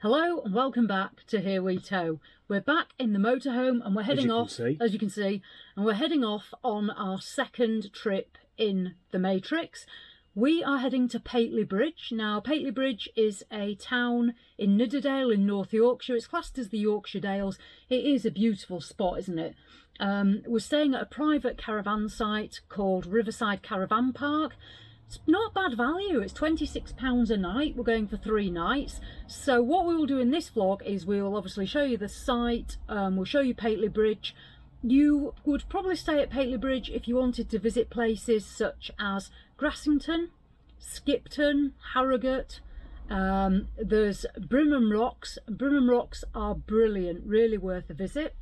Hello and welcome back to Here We Tow. We're back in the motorhome and we're heading off, as you can see, and we're heading off on our second trip in the Matrix. We are heading to Pateley Bridge. Now, Pateley Bridge is a town in Nidderdale in North Yorkshire. It's classed as the Yorkshire Dales. It is a beautiful spot, isn't it? We're staying at a private caravan site called Riverside Caravan Park. It's not bad value. It's £26 a night. We're going for 3 nights. So what we will do in this vlog is we'll obviously show you the site. We'll show you Pateley Bridge. You would probably stay at Pateley Bridge if you wanted to visit places such as Grassington, Skipton, Harrogate. There's Brimham Rocks. Brimham Rocks are brilliant, really worth a visit.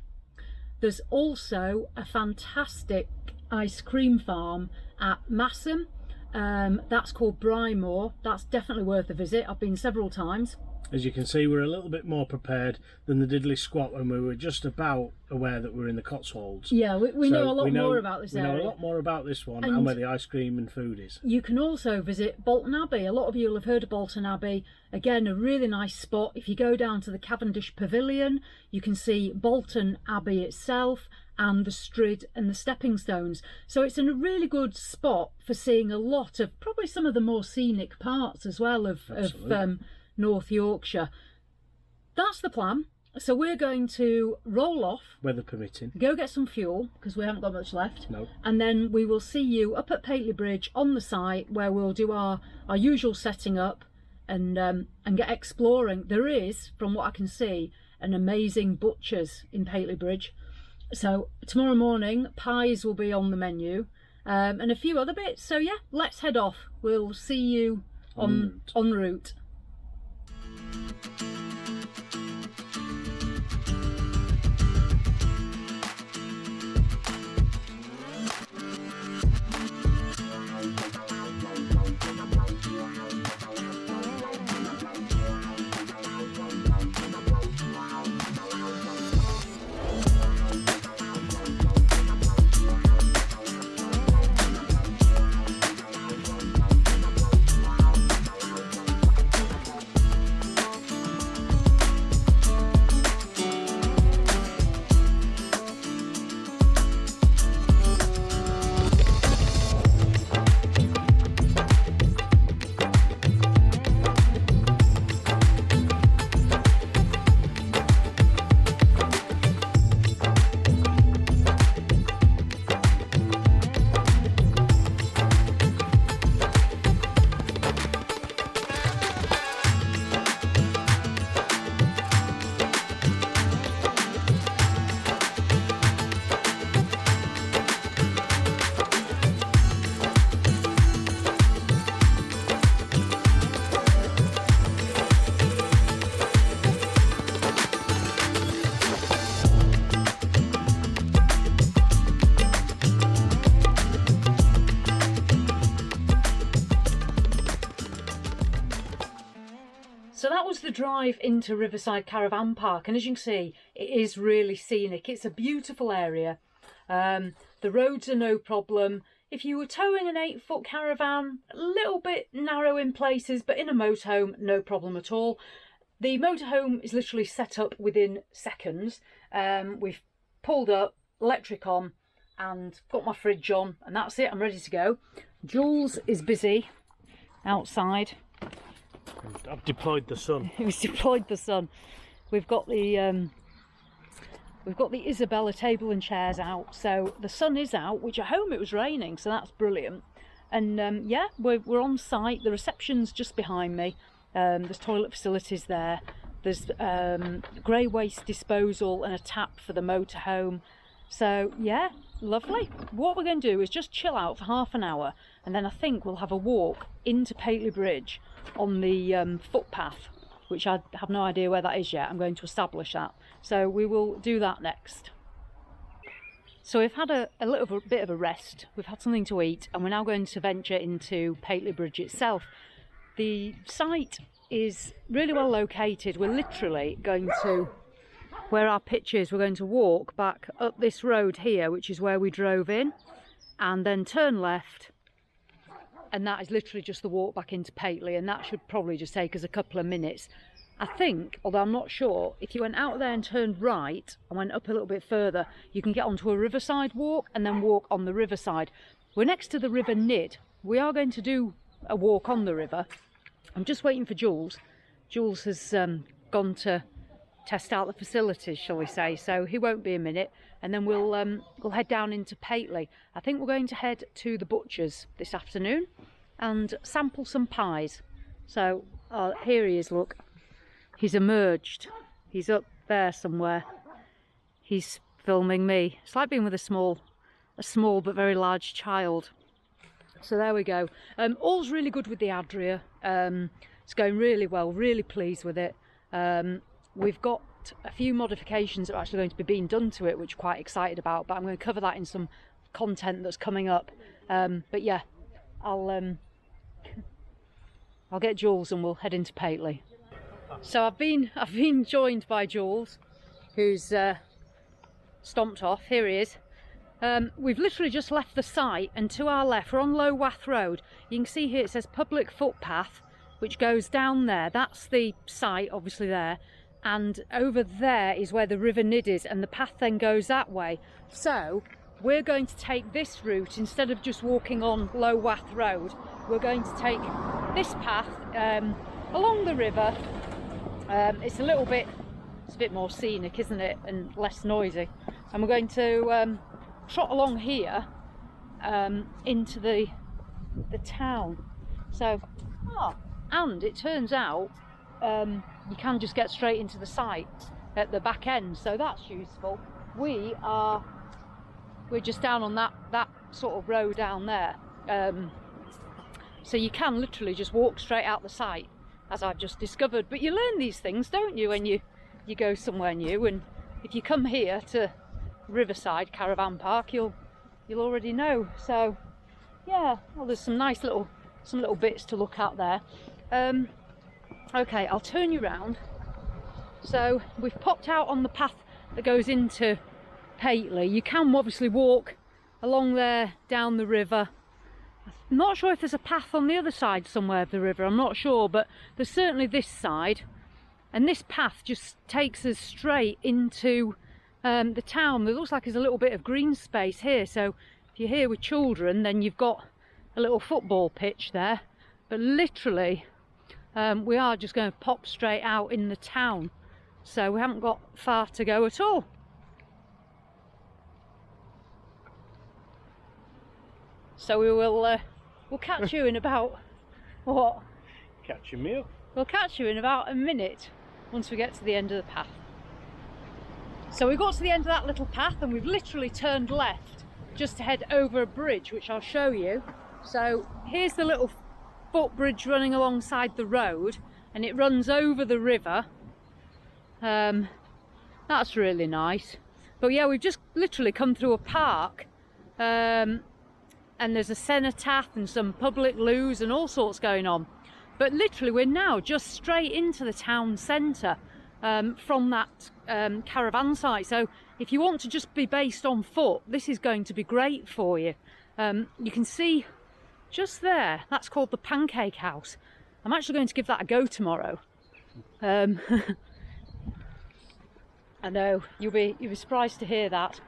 There's also a fantastic ice cream farm at Massam. That's called Brymore. That's definitely worth a visit. I've been several times. As you can see, we're a little bit more prepared than the diddly squat when we were just about aware that we're in the Cotswolds. Yeah, we know a lot more about this area. We know a lot more about this one and where the ice cream and food is. You can also visit Bolton Abbey. A lot of you will have heard of Bolton Abbey. Again, a really nice spot. If you go down to the Cavendish Pavilion, you can see Bolton Abbey itself and the Strid and the stepping stones. So it's in a really good spot for seeing a lot of, probably some of the more scenic parts as well of North Yorkshire. That's the plan. So we're going to roll off, weather permitting, go get some fuel because we haven't got much left. No. And then we will see you up at Pateley Bridge on the site where we'll do our usual setting up and get exploring. There is, from what I can see, an amazing butcher's in Pateley Bridge. So tomorrow morning pies will be on the menu, and a few other bits. So yeah, let's head off. We'll see you en route. So that was the drive into Riverside Caravan Park, and as you can see, it is really scenic. It's a beautiful area. The roads are no problem. If you were towing an 8-foot caravan, a little bit narrow in places, but in a motorhome, no problem at all. The motorhome is literally set up within seconds. We've pulled up, electric on, and got my fridge on, and that's it. I'm ready to go. Jules is busy outside. I've deployed the sun. He's deployed the sun. We've got the Isabella table and chairs out, so the sun is out, which at home it was raining, so that's brilliant. And yeah, we're on site. The reception's just behind me. There's toilet facilities there. There's grey waste disposal and a tap for the motorhome. So yeah, lovely. What we're going to do is just chill out for half an hour, and then I think we'll have a walk into Pateley Bridge on the footpath, which I have no idea where that is yet. I'm going to establish that. So we will do that next. So we've had a little bit of a rest. We've had something to eat, and we're now going to venture into Pateley Bridge itself. The site is really well located. We're literally going to, where our pitch is, we're going to walk back up this road here, which is where we drove in, and then turn left, and that is literally just the walk back into Pateley, and that should probably just take us a couple of minutes. I think, although I'm not sure, if you went out there and turned right and went up a little bit further, you can get onto a riverside walk and then walk on the riverside. We're next to the River Nidd. We are going to do a walk on the river. I'm just waiting for Jules. Jules has gone to test out the facilities, shall we say, so he won't be a minute, and then we'll head down into Pateley. I think we're going to head to the butcher's this afternoon and sample some pies. So here he is, look. He's emerged. He's up there somewhere. He's filming me. It's like being with a small but very large child. So there we go. All's really good with the Adria. It's going really well, really pleased with it. We've got a few modifications that are actually going to be being done to it, which we're quite excited about, but I'm going to cover that in some content that's coming up. But yeah, I'll get Jules and we'll head into Pateley. So I've been joined by Jules, who's stomped off. Here he is. We've literally just left the site, and to our left, we're on Low Wath Road. You can see here it says public footpath, which goes down there. That's the site, obviously there. And over there is where the River Nidd is, and the path then goes that way. So we're going to take this route instead of just walking on Low Wath Road. We're going to take this path along the river. It's a bit more scenic, isn't it, and less noisy. And we're going to trot along here into the town. So, and it turns out you can just get straight into the site at the back end, so that's useful. We're just down on that sort of road down there, so you can literally just walk straight out the site, as I've just discovered. But you learn these things, don't you, when you go somewhere new, and if you come here to Riverside Caravan Park, you'll already know. So yeah, well, there's some nice little bits to look at there. Okay, I'll turn you round. So we've popped out on the path that goes into Pateley. You can obviously walk along there down the river. I'm not sure if there's a path on the other side somewhere of the river, I'm not sure, but there's certainly this side, and this path just takes us straight into the town. There looks like there's a little bit of green space here, so if you're here with children, then you've got a little football pitch there. But literally we are just going to pop straight out in the town, so we haven't got far to go at all. So we'll catch you in about what? Catching me up. We'll catch you in about a minute once we get to the end of the path. So we got to the end of that little path and we've literally turned left just to head over a bridge, which I'll show you. So here's the little footbridge running alongside the road, and it runs over the river. That's really nice. But yeah, we've just literally come through a park, and there's a cenotaph and some public loos and all sorts going on. But literally we're now just straight into the town centre from that caravan site. So if you want to just be based on foot, this is going to be great for you. You can see just there, that's called the Pancake House. I'm actually going to give that a go tomorrow. I know, you'll be surprised to hear that.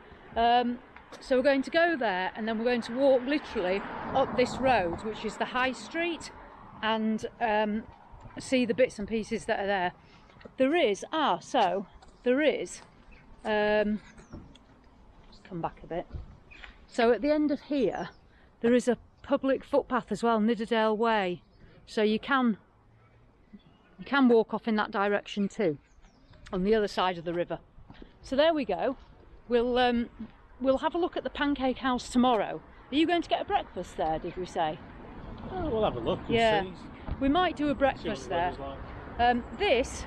So we're going to go there, and then we're going to walk literally up this road, which is the High Street, and see the bits and pieces that are there. There is, just come back a bit. So at the end of here, there is a public footpath as well, Nidderdale Way. So you can walk off in that direction too, on the other side of the river. So there we go. We'll have a look at the Pancake House tomorrow. Are you going to get a breakfast there, did we say? Oh, we'll have a look and yeah, see. We might do a breakfast there. Like. This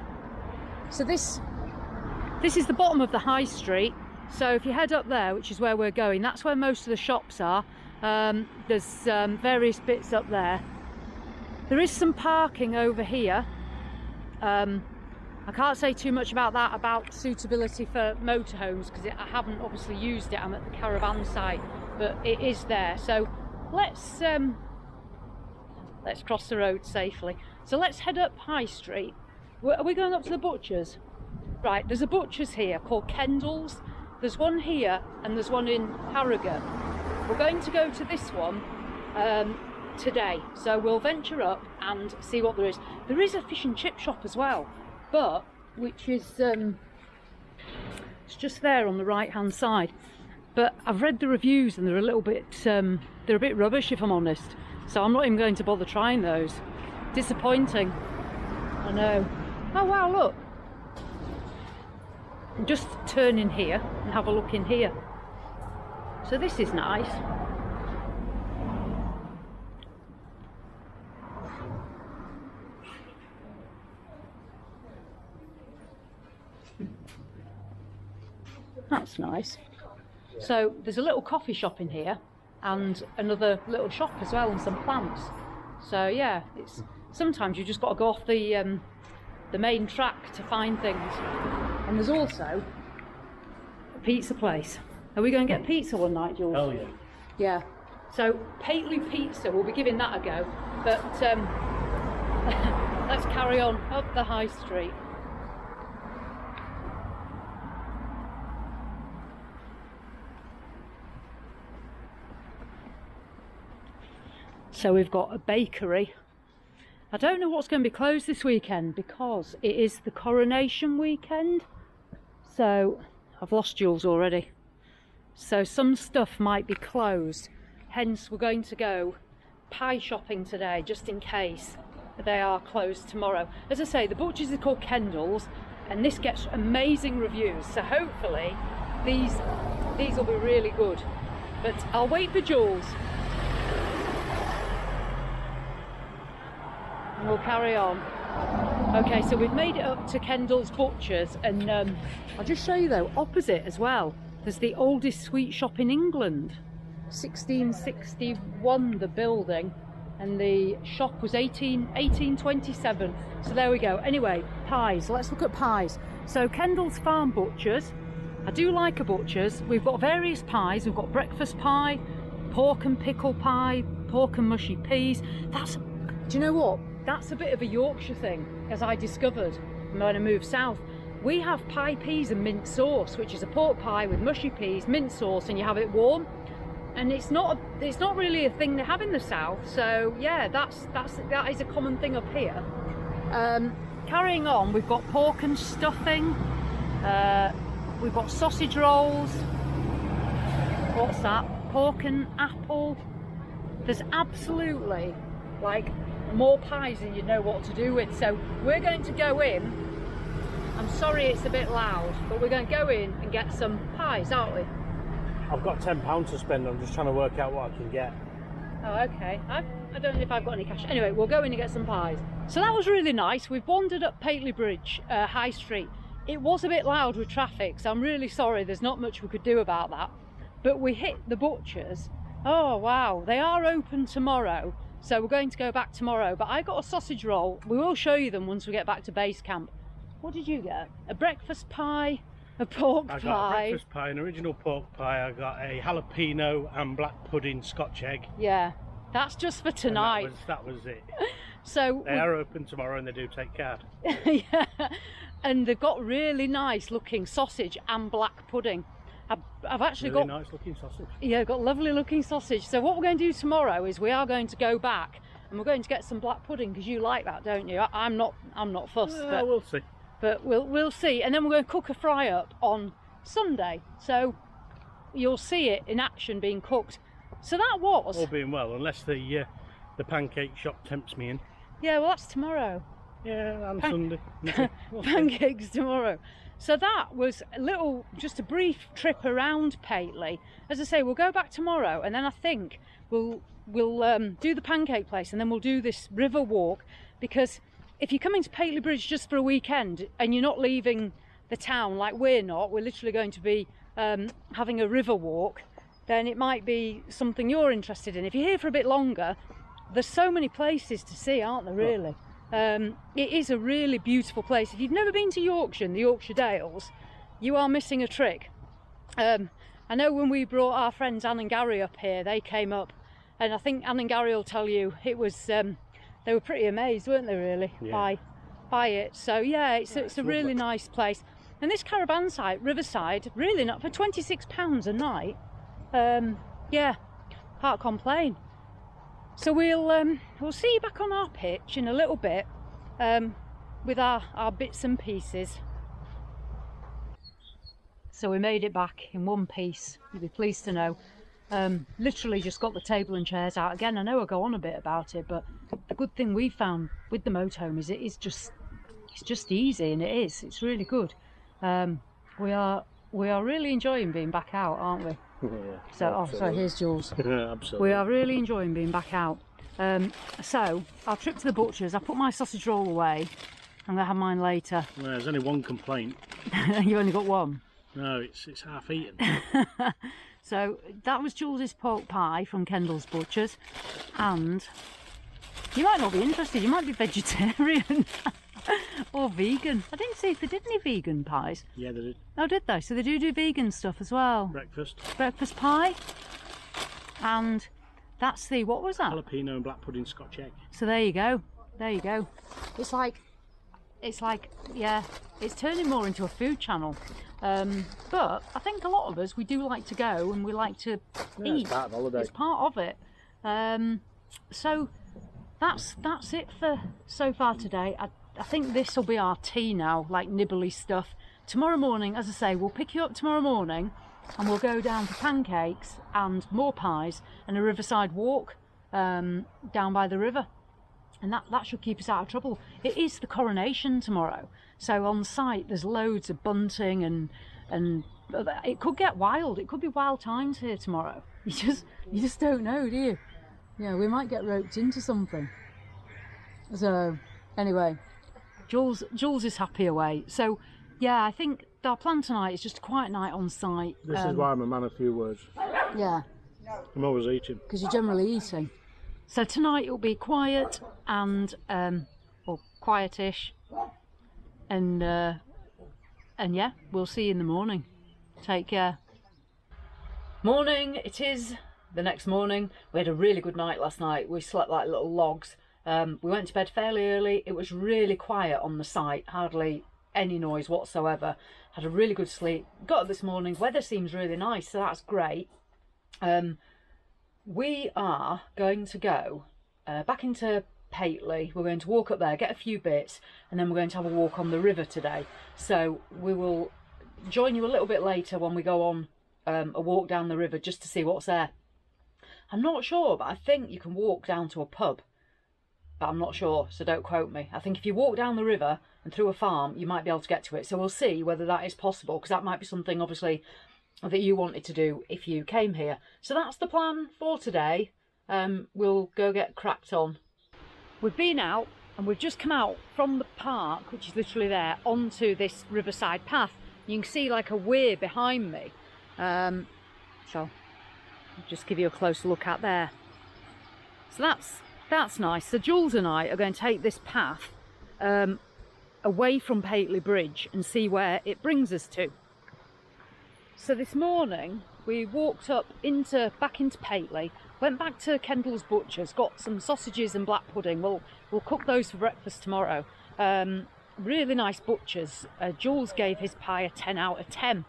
is the bottom of the High Street. So if you head up there, which is where we're going, that's where most of the shops are. There's various bits up there. There is some parking over here. I can't say too much about that, about suitability for motorhomes, because I haven't obviously used it. I'm at the caravan site, but it is there. So let's cross the road safely. So let's head up High Street Are we going up to the butcher's? Right, there's a butcher's here called Kendall's. There's one here and there's one in Harrogate. We're going to go to this one today, so we'll venture up and see what there is. There is a fish and chip shop as well, but which is it's just there on the right hand side. But I've read the reviews and they're a little bit they're a bit rubbish, if I'm honest, so I'm not even going to bother trying those. Disappointing, I know. Oh wow, look, just turn in here and have a look in here. So this is nice. That's nice. So there's a little coffee shop in here and another little shop as well, and some plants. So yeah, it's sometimes you just got to go off the main track to find things. And there's also a pizza place. Are we going to get pizza one night, Jules? Oh yeah. Yeah. So Pateley Pizza, we'll be giving that a go. But let's carry on up the high street. So we've got a bakery. I don't know what's going to be closed this weekend because it is the coronation weekend. So I've lost Jules already. So some stuff might be closed. Hence we're going to go pie shopping today just in case they are closed tomorrow. As I say, the butcher's is called Kendall's and this gets amazing reviews. So hopefully these will be really good. But I'll wait for Jules. And we'll carry on. Okay, so we've made it up to Kendall's Butchers, and I'll just show you though, opposite as well, there's the oldest sweet shop in England. 1661 the building, and the shop was 1827. So there we go. Anyway, pies, let's look at pies. So Kendall's Farm Butchers, I do like a butcher's. We've got various pies. We've got breakfast pie, pork and pickle pie, pork and mushy peas. Do you know what? That's a bit of a Yorkshire thing, as I discovered when I moved south. We have pie peas and mint sauce, which is a pork pie with mushy peas, mint sauce, and you have it warm. And it's not really a thing they have in the south. So yeah, that is a common thing up here. Carrying on, we've got pork and stuffing. We've got sausage rolls. What's that? Pork and apple. There's absolutely like more pies than you know what to do with. So we're going to go in. I'm sorry it's a bit loud, but we're going to go in and get some pies, aren't we? I've got £10 to spend. I'm just trying to work out what I can get. Oh, okay. I don't know if I've got any cash. Anyway, we'll go in and get some pies. So that was really nice. We've wandered up Pateley Bridge, High Street. It was a bit loud with traffic, so I'm really sorry. There's not much we could do about that. But we hit the butchers. Oh wow, they are open tomorrow. So we're going to go back tomorrow, but I got a sausage roll. We will show you them once we get back to base camp. What did you get? A breakfast pie, a pork pie. I got a breakfast pie, an original pork pie. I got a jalapeno and black pudding Scotch egg. Yeah, that's just for tonight. And that was it. So they are open tomorrow and they do take card. Yeah, and they've got really nice looking sausage and black pudding. I've actually really got nice looking sausage. Yeah, got lovely looking sausage. So what we're going to do tomorrow is we are going to go back and we're going to get some black pudding, because you like that, don't you? I'm not fussed. But we'll see. But we'll see. And then we're going to cook a fry up on Sunday. So you'll see it in action being cooked. So that was all being well, unless the pancake shop tempts me in. Yeah, well that's tomorrow. Yeah, and Sunday. Pancakes tomorrow. So that was just a brief trip around Pateley. As I say, we'll go back tomorrow, and then I think we'll do the pancake place, and then we'll do this river walk, because if you're coming to Pateley Bridge just for a weekend and you're not leaving the town like we're literally going to be having a river walk, then it might be something you're interested in. If you're here for a bit longer, there's so many places to see, aren't there, really? It is a really beautiful place. If you've never been to Yorkshire and the Yorkshire Dales, you are missing a trick. I know when we brought our friends Anne and Gary up here, they came up, and I think Anne and Gary will tell you it was they were pretty amazed, weren't they, really, by it. So yeah, it's a really nice place. And this caravan site, Riverside, really not for £26 a night. Yeah, can't complain. So we'll see you back on our pitch in a little bit with our bits and pieces. So we made it back in one piece, you'll be pleased to know. Literally just got the table and chairs out again. I know I go on a bit about it, but the good thing we found with the motorhome is it's just easy, and it's really good. We are really enjoying being back out, aren't we? Yeah, so absolutely. Oh, sorry, here's Jules. Absolutely. We are really enjoying being back out. So our trip to the butcher's, I put my sausage roll away. I'm gonna have mine later. Well, there's only one complaint. You only got one? No, it's half eaten. So that was Jules's pork pie from Kendall's Butchers, and you might not be interested, you might be vegetarian or vegan. I didn't see if they did any vegan pies. Yeah, they did. Oh, did they? So they do vegan stuff as well. Breakfast pie. And that's the, what was that? Jalapeno and black pudding Scotch egg. So there you go. There you go. It's like, yeah, it's turning more into a food channel. But I think a lot of us, we do like to go and we like to eat. It's part of holiday. It's part of it. So that's it for so far today. I think this will be our tea now, like nibbly stuff. Tomorrow morning, as I say, we'll pick you up tomorrow morning and we'll go down for pancakes and more pies and a riverside walk down by the river. And that should keep us out of trouble. It is the coronation tomorrow, so on site there's loads of bunting and it could get wild. It could be wild times here tomorrow. You just don't know, do you? Yeah, we might get roped into something. So anyway, Jules is happy away. So yeah, I think our plan tonight is just a quiet night on site. This is why I'm a man of few words. Yeah. I'm always eating. Because you're generally eating. So tonight it'll be quiet and well, quietish, and yeah, we'll see you in the morning. Take care. Morning. It is the next morning. We had a really good night last night. We slept like little logs. We went to bed fairly early. It was really quiet on the site, hardly any noise whatsoever. Had a really good sleep. Got up this morning. Weather seems really nice, so that's great. We are going to go back into Pateley. We're going to walk up there, get a few bits, and then we're going to have a walk on the river today. So we will join you a little bit later when we go on a walk down the river just to see what's there. I'm not sure, but I think you can walk down to a pub, but I'm not sure, so don't quote me. I think if you walk down the river and through a farm, you might be able to get to it. So we'll see whether that is possible, because that might be something, obviously, that you wanted to do if you came here. So that's the plan for today. We'll go get cracked on. We've been out and we've just come out from the park, which is literally there, onto this riverside path. You can see like a weir behind me. So I'll just give you a closer look at there. So that's nice. So Jules and I are going to take this path away from Pateley Bridge and see where it brings us to. So this morning we walked up back into Pateley, went back to Kendall's Butchers, got some sausages and black pudding. We'll cook those for breakfast tomorrow. Really nice butchers. Jules gave his pie a 10 out of 10.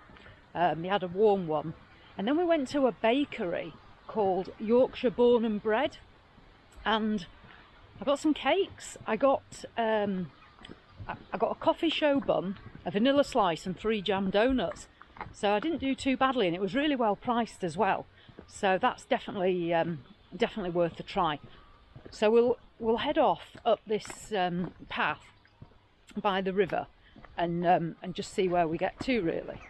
He had a warm one. And then we went to a bakery called Yorkshire Born and Bread, and I got some cakes. I got a coffee show bun, a vanilla slice and 3 jam donuts. So I didn't do too badly, and it was really well priced as well. So that's definitely worth a try. So we'll head off up this path by the river and just see where we get to, really.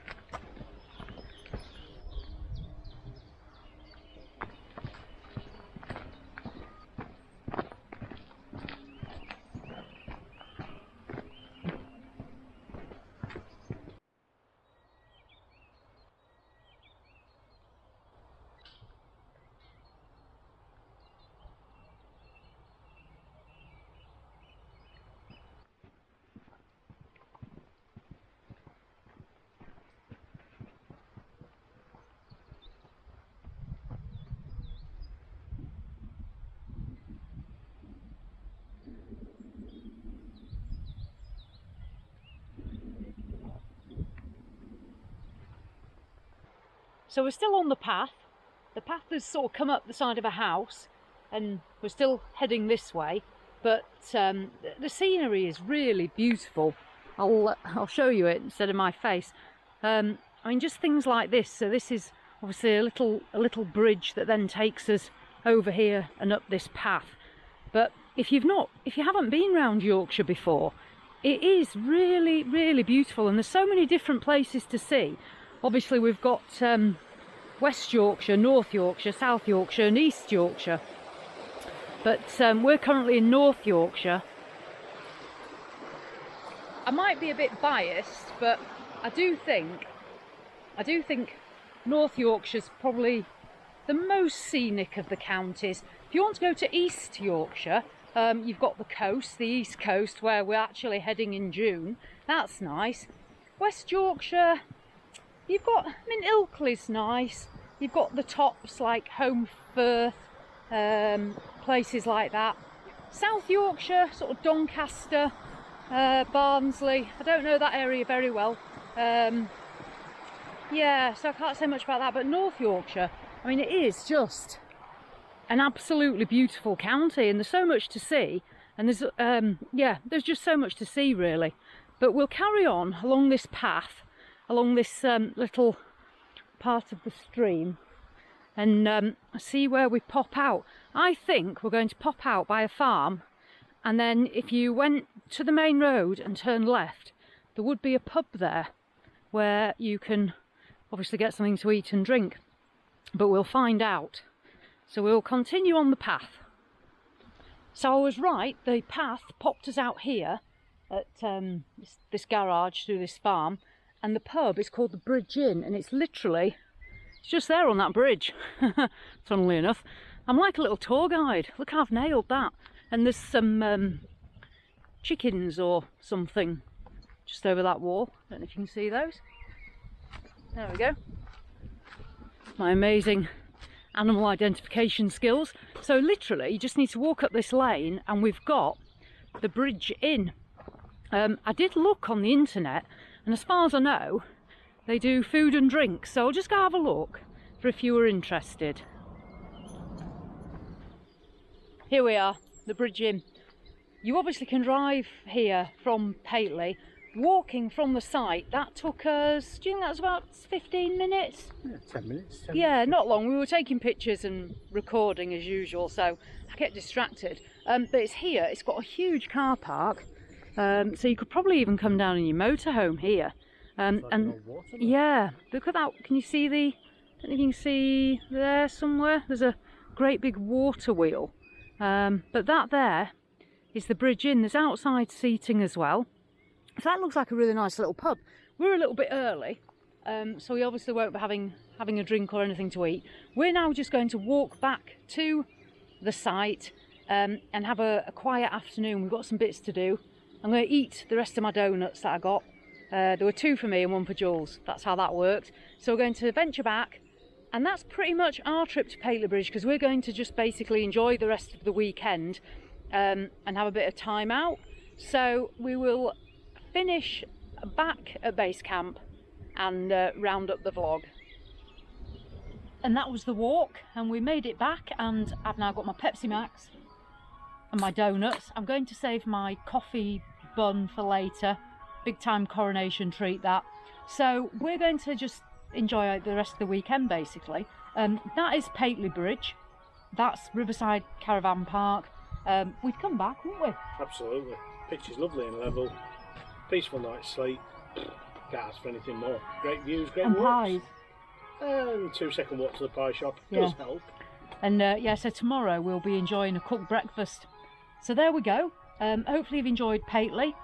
So we're still on the path. The path has sort of come up the side of a house, and we're still heading this way. But the scenery is really beautiful. I'll show you it instead of my face. I mean, just things like this. So this is obviously a little bridge that then takes us over here and up this path. But if you haven't been round Yorkshire before, it is really, really beautiful, and there's so many different places to see. Obviously we've got West Yorkshire, North Yorkshire, South Yorkshire and East Yorkshire. But we're currently in North Yorkshire. I might be a bit biased, but I do think North Yorkshire's probably the most scenic of the counties. If you want to go to East Yorkshire, you've got the coast, the East Coast, where we're actually heading in June. That's nice. West Yorkshire, you've got, I mean, Ilkley's nice. You've got the tops like Holmfirth, places like that. South Yorkshire, sort of Doncaster, Barnsley. I don't know that area very well. Yeah, so I can't say much about that. But North Yorkshire, I mean, it is just an absolutely beautiful county, and there's so much to see. And there's just so much to see, really. But we'll carry on along this path, along this little part of the stream, and see where we pop out. I think we're going to pop out by a farm, and then if you went to the main road and turned left, there would be a pub there where you can obviously get something to eat and drink. But we'll find out. So we'll continue on the path. So I was right, the path popped us out here at this garage through this farm, and the pub is called the Bridge Inn, and it's just there on that bridge. Funnily enough, I'm like a little tour guide. Look, I've nailed that. And there's some chickens or something just over that wall. Don't know if you can see those. There we go. My amazing animal identification skills. So literally you just need to walk up this lane and we've got the Bridge Inn. I did look on the internet, and as far as I know they do food and drinks, so I'll just go have a look for if you were interested. Here we are, the Bridge Inn. You obviously can drive here from Pateley. Walking from the site, that took us, do you think that was about 15 minutes? Yeah, 10 minutes. Yeah, not long. We were taking pictures and recording as usual, so I get distracted. But it's here, it's got a huge car park, so you could probably even come down in your motorhome here. Like an old water, yeah, look at that. Can you see I don't know if you can see there somewhere, there's a great big water wheel. But that there is the Bridge Inn. There's outside seating as well. So that looks like a really nice little pub. We're a little bit early, so we obviously won't be having a drink or anything to eat. We're now just going to walk back to the site and have a quiet afternoon. We've got some bits to do. I'm going to eat the rest of my donuts that I got. There were 2 for me and 1 for Jules. That's how that worked. So we're going to venture back, and that's pretty much our trip to Pateley Bridge, because we're going to just basically enjoy the rest of the weekend and have a bit of time out. So we will finish back at base camp and round up the vlog. And that was the walk, and we made it back, and I've now got my Pepsi Max and my donuts. I'm going to save my coffee bun for later. Big time coronation treat, that. So we're going to just enjoy the rest of the weekend basically. That is Pateley Bridge, that's Riverside Caravan Park. We'd come back, wouldn't we? Absolutely. Pitch is lovely and level. Peaceful night's sleep. Can't ask for anything more. Great views, great walks. Pies. And 2-second walk to the pie shop does help. And yeah, so tomorrow we'll be enjoying a cooked breakfast. So there we go. Hopefully you've enjoyed Pateley.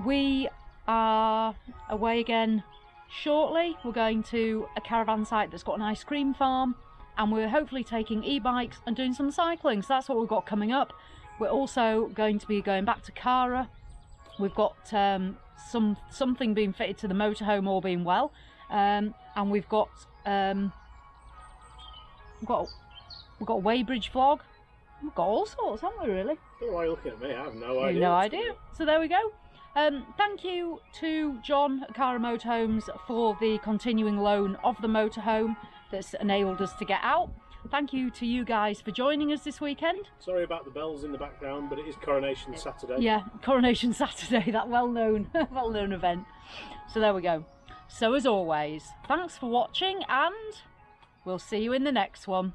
We are away again shortly. We're going to a caravan site that's got an ice cream farm, and we're hopefully taking e-bikes and doing some cycling. So that's what we've got coming up. We're also going to be going back to Cara. We've got something being fitted to the motorhome, all being well, and we've got a Weybridge vlog. We've got all sorts, haven't we, really? I don't know why you're looking at me. I have no idea. No idea. So there we go. Thank you to John at Cara Motorhomes for the continuing loan of the motorhome that's enabled us to get out. Thank you to you guys for joining us this weekend. Sorry about the bells in the background, but it is Coronation Saturday. Yeah, Coronation Saturday, that well-known event. So there we go. So as always, thanks for watching and we'll see you in the next one.